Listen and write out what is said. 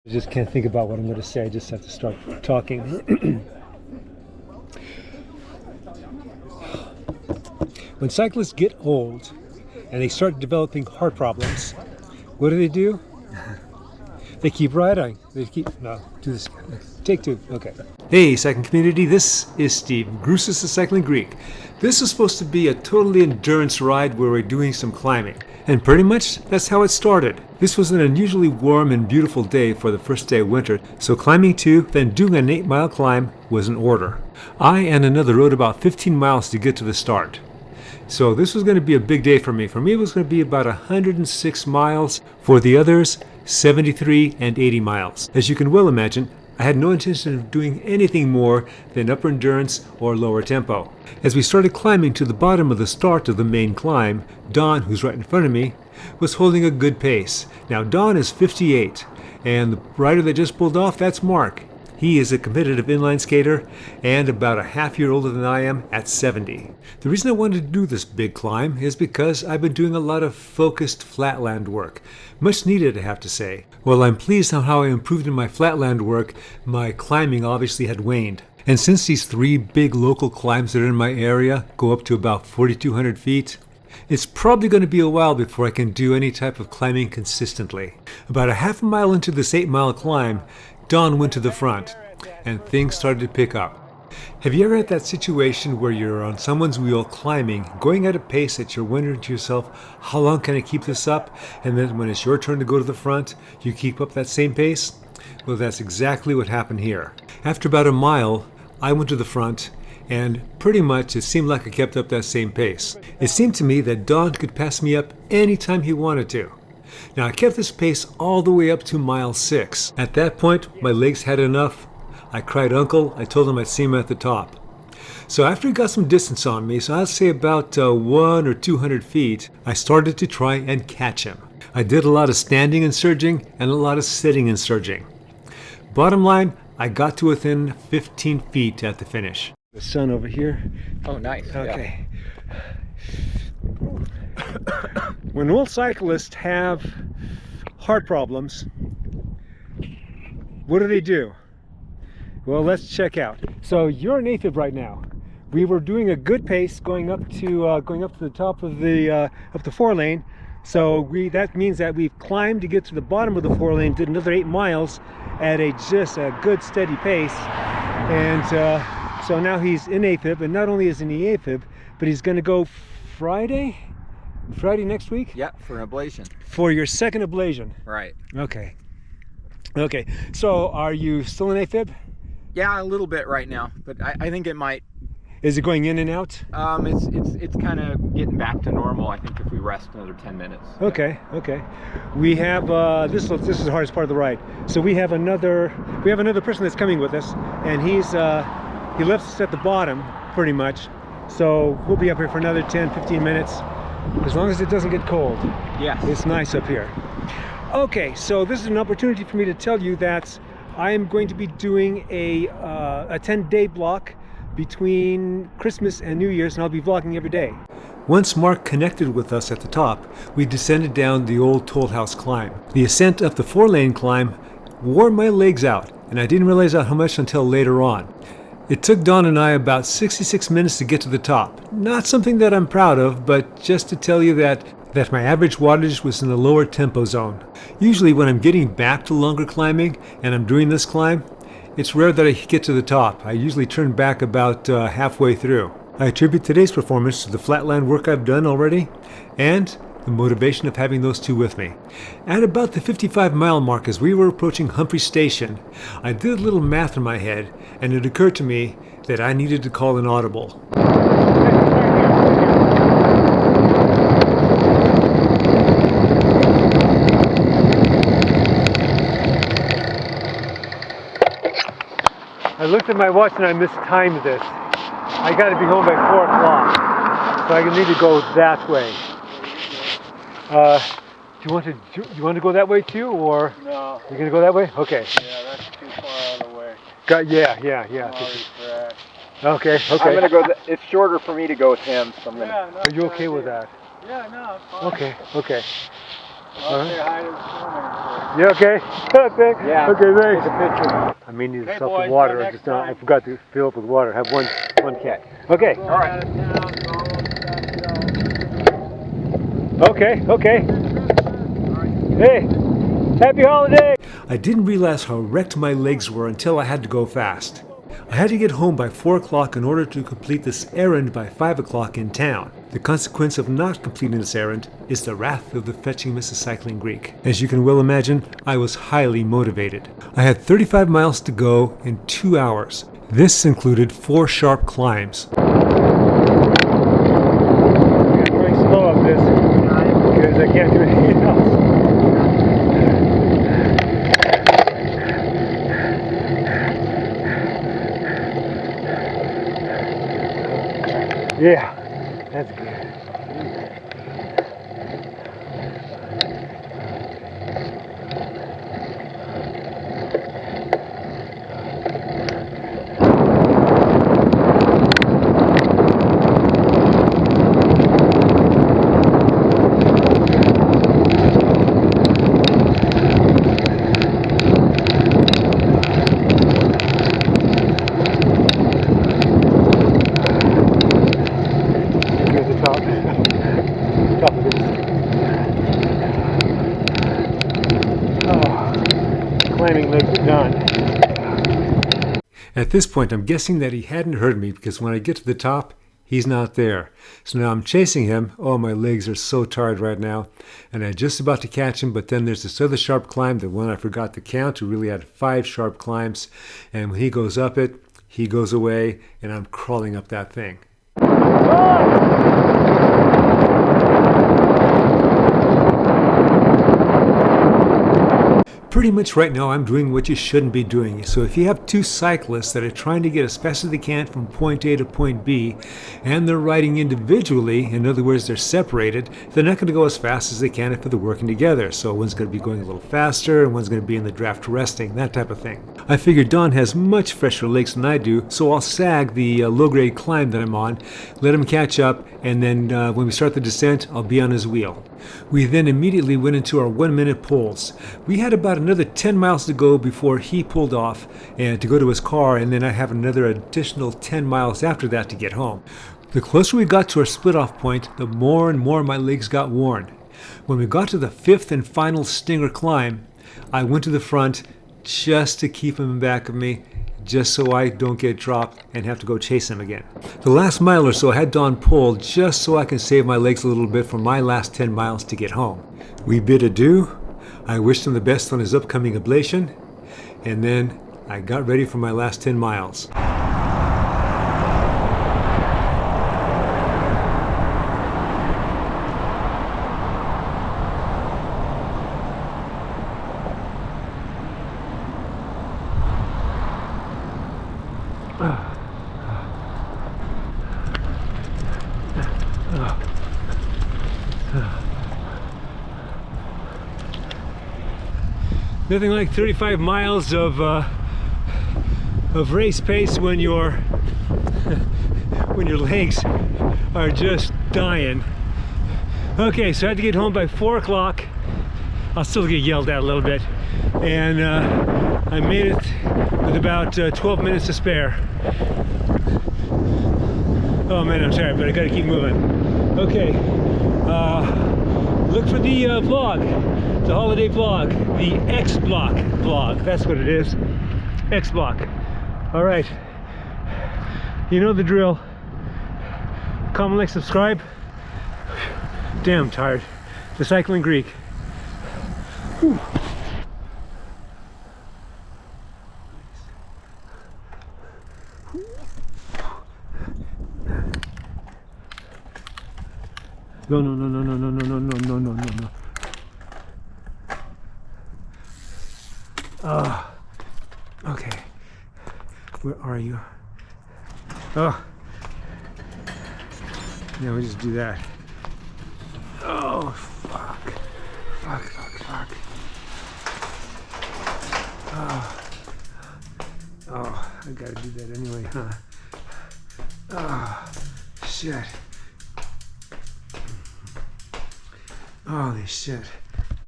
I just can't think about what I'm going to say. I just have to start talking. When cyclists get old and they start developing heart problems, what do? They keep riding. No, do this. Take two. Okay. Hey, cycling community, this is Steve, Grusis the Cycling Greek. This is supposed to be a totally endurance ride where we're doing some climbing. And pretty much, that's how it started. This was an unusually warm and beautiful day for the first day of winter, so climbing 2, then doing an 8-mile climb was in order. I and another rode about 15 miles to get to the start. So this was going to be a big day for me. For me, it was going to be about 106 miles. For the others, 73 and 80 miles. As you can well imagine, I had no intention of doing anything more than upper endurance or lower tempo. As we started climbing to the bottom of the start of the main climb, Don, who's right in front of me, was holding a good pace. Now Don is 58, and the rider that just pulled off, that's Mark. He is a competitive inline skater and about a half year older than I am at 70. The reason I wanted to do this big climb is because I've been doing a lot of focused flatland work. Much needed, I have to say. While I'm pleased on how I improved in my flatland work, my climbing obviously had waned. And since these 3 big local climbs that are in my area go up to about 4,200 feet, it's probably going to be a while before I can do any type of climbing consistently. About a half a mile into this 8-mile climb, Don went to the front, and things started to pick up. Have you ever had that situation where you're on someone's wheel climbing, going at a pace that you're wondering to yourself, how long can I keep this up? And then when it's your turn to go to the front, you keep up that same pace? Well, that's exactly what happened here. After about a mile, I went to the front, and pretty much it seemed like I kept up that same pace. It seemed to me that Don could pass me up anytime he wanted to. Now I kept this pace all the way up to mile 6. At that point, my legs had enough. I cried uncle. I told him I'd see him at the top. So after he got some distance on me, so I'd say about 100 or 200 feet, I started to try and catch him. I did a lot of standing and surging and a lot of sitting and surging. Bottom line, I got to within 15 feet at the finish. The sun over here. Oh, nice. Okay. When old cyclists have heart problems, what do? Well, let's check out. So you're in Afib right now. We were doing a good pace going up to the top of the 4-lane. So that means that we've climbed to get to the bottom of the 4-lane, did another 8 miles at just a good steady pace, and so now he's in Afib. And not only is he in Afib, but he's going to go Friday next week? Yeah, for an ablation. For your second ablation? Right. Okay. So are you still in Afib? Yeah, a little bit right now, but I think it might. Is it going in and out? It's kind of getting back to normal. I think if we rest another 10 minutes. Okay. We have this is the hardest part of the ride. So we have another person that's coming with us, and he left us at the bottom pretty much. So we'll be up here for another 10-15 minutes, as long as it doesn't get cold. Yeah. It's nice up here. Okay, so this is an opportunity for me to tell you that I am going to be doing a 10-day block between Christmas and New Year's, and I'll be vlogging every day. Once Mark connected with us at the top, we descended down the old toll house climb. The ascent up the 4-lane climb wore my legs out, and I didn't realize how much until later on. It took Don and I about 66 minutes to get to the top. Not something that I'm proud of, but just to tell you that my average wattage was in the lower tempo zone. Usually when I'm getting back to longer climbing and I'm doing this climb, it's rare that I get to the top. I usually turn back about halfway through. I attribute today's performance to the flatland work I've done already and the motivation of having those two with me. At about the 55-mile mark, as we were approaching Humphrey Station, I did a little math in my head, and it occurred to me that I needed to call an audible. I looked at my watch and I mistimed this. I got to be home by 4 o'clock, so I need to go that way. Do you want to go that way too, or No. you're gonna go that way? Okay. Yeah, that's too far out of the way. Yeah. Okay. I'm gonna go. It's shorter for me to go with him, so I'm gonna. Are you okay with that? Yeah, no, it's fine. Okay. I'll say hi to the swimming. You okay? Thanks. Yeah. Okay, thanks. Take a picture. I may need Hey, some boys, water. till I next just I time. forgot to fill up with water. Have one cat. Okay. All right. Okay. Okay. Hey, happy holiday! I didn't realize how wrecked my legs were until I had to go fast. I had to get home by 4 o'clock in order to complete this errand by 5 o'clock in town. The consequence of not completing this errand is the wrath of the fetching Mrs. Cycling Greek. As you can well imagine, I was highly motivated. I had 35 miles to go in 2 hours. This included 4 sharp climbs. I'm going slow up this because I can't do anything else. Yeah, that's good. Top of this. Oh, climbing legs are done. At this point, I'm guessing that he hadn't heard me because when I get to the top, he's not there. So now I'm chasing him. Oh, my legs are so tired right now. And I'm just about to catch him, but then there's this other sharp climb, the one I forgot to count, who really had 5 sharp climbs. And when he goes up it, he goes away, and I'm crawling up that thing. Pretty much right now I'm doing what you shouldn't be doing. So if you have 2 cyclists that are trying to get as fast as they can from point A to point B, and they're riding individually, in other words they're separated, they're not going to go as fast as they can if they're working together. So one's going to be going a little faster and one's going to be in the draft resting, that type of thing. I figured Don has much fresher legs than I do, so I'll sag the low-grade climb that I'm on, let him catch up, and then when we start the descent, I'll be on his wheel. We then immediately went into our 1-minute pulls. We had about another 10 miles to go before he pulled off and to go to his car, and then I have another additional 10 miles after that to get home. The closer we got to our split-off point, the more and more my legs got worn. When we got to the 5th and final stinger climb, I went to the front just to keep him in back of me, just so I don't get dropped and have to go chase him again. The last mile or so I had Don pull just so I can save my legs a little bit for my last 10 miles to get home. We bid adieu. I wished him the best on his upcoming ablation, and then I got ready for my last 10 miles. Nothing like 35 miles of race pace when your legs are just dying. Okay, so I had to get home by 4 o'clock. I'll still get yelled at a little bit, and I made it with about 12 minutes to spare. Oh man, I'm tired, but I gotta keep moving. Okay, look for the vlog, the holiday vlog, the X Block vlog. That's what it is, X Block. All right, you know the drill. Comment, like, subscribe. Damn tired. The Cycling Greek. Whew. No, no, no, no, no, no, no, no, no, no, no, no. Okay. Where are you? Oh. Yeah, we just do that. Oh, fuck. Fuck, fuck, fuck. Oh, I gotta do that anyway, huh? Oh, shit. Holy shit.